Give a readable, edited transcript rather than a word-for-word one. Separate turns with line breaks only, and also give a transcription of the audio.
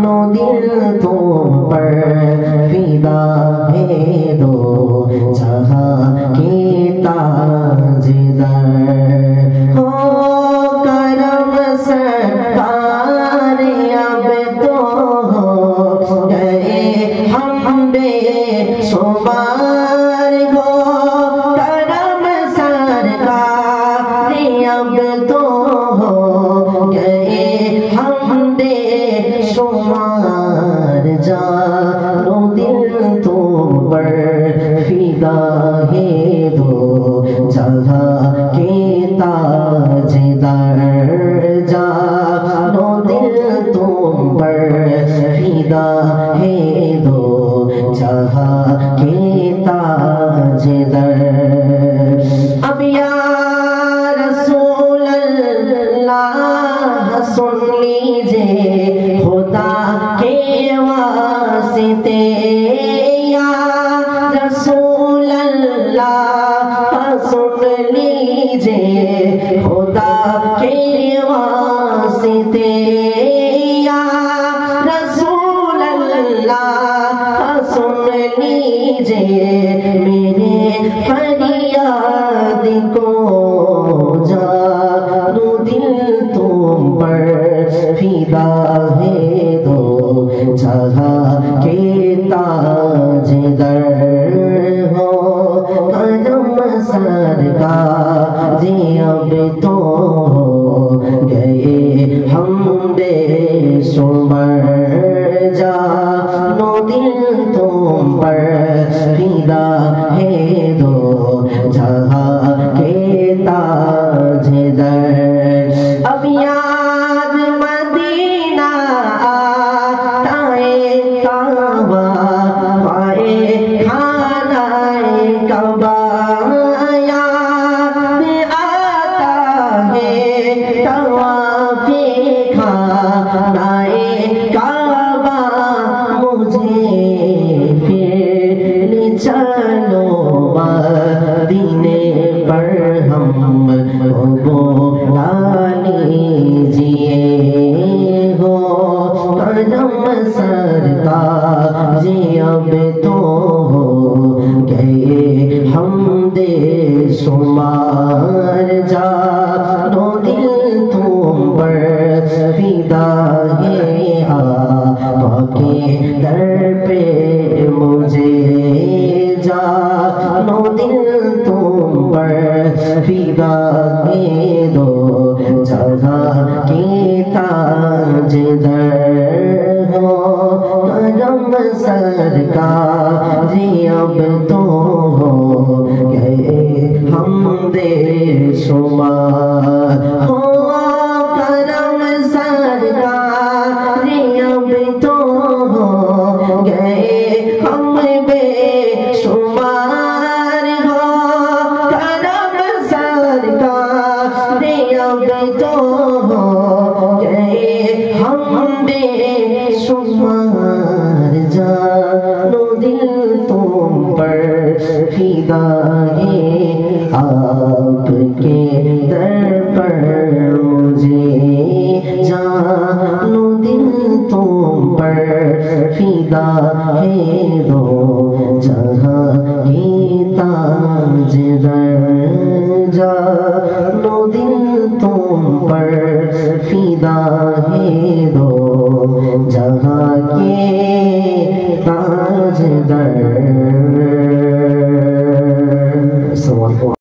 no दिल तुम पर फिदा है दो जहां के ताजदार हो करम सरकार अब तो हो गए हम बेशुमार हो करम सरकार अब तो हो गए हम बेशुमार जानो दिल तुम पर फिदा है दो जहां के ताजदार जानो दिल तुम पर फिदा है दो जहां के ताजदार अब या रसूल अल्लाह सुन लीजिए खुदा के वास्ते या रसूल अल्लाह सुन लीजिए खुदा के वास्ते या रसूल अल्लाह सुन लीजिए मेरे फरियाद को जानो दिल तुम पर फिदा है दो जहां के ताजदार हो करम सरकार अब तो हो गए हम बेशुमार जानो दिल तुम पर फिदा है दो जहां के ताजदार अब याद मदीना आए काबा पाए खानाए काबा याद आता है तवाफ़े खानाए काबा मुझे फिर चलो मदीने पर हम बुला लीजिए हो करम सरकार अब तो हो गए हम बेशुमार जानो दिल तुम पर फिदा है आपके दर पे मुझे जानो दिल तुम पर फिदा है दो जहां के ताजदार हो करम सरकार अब तो हो गए हम बेशुमार हो करम सरकार अब तो हो गए हम बेशुमार हो करम सरकार अब तो हो गए हम बेशुमार जानो दिल तुम पर फिदा है आपके दर पर मुझे जानो दिल तुम पर फिदा है दो जहां के ताजदार जानो दिल तुम पर फिदा है दो जहां के ताजदार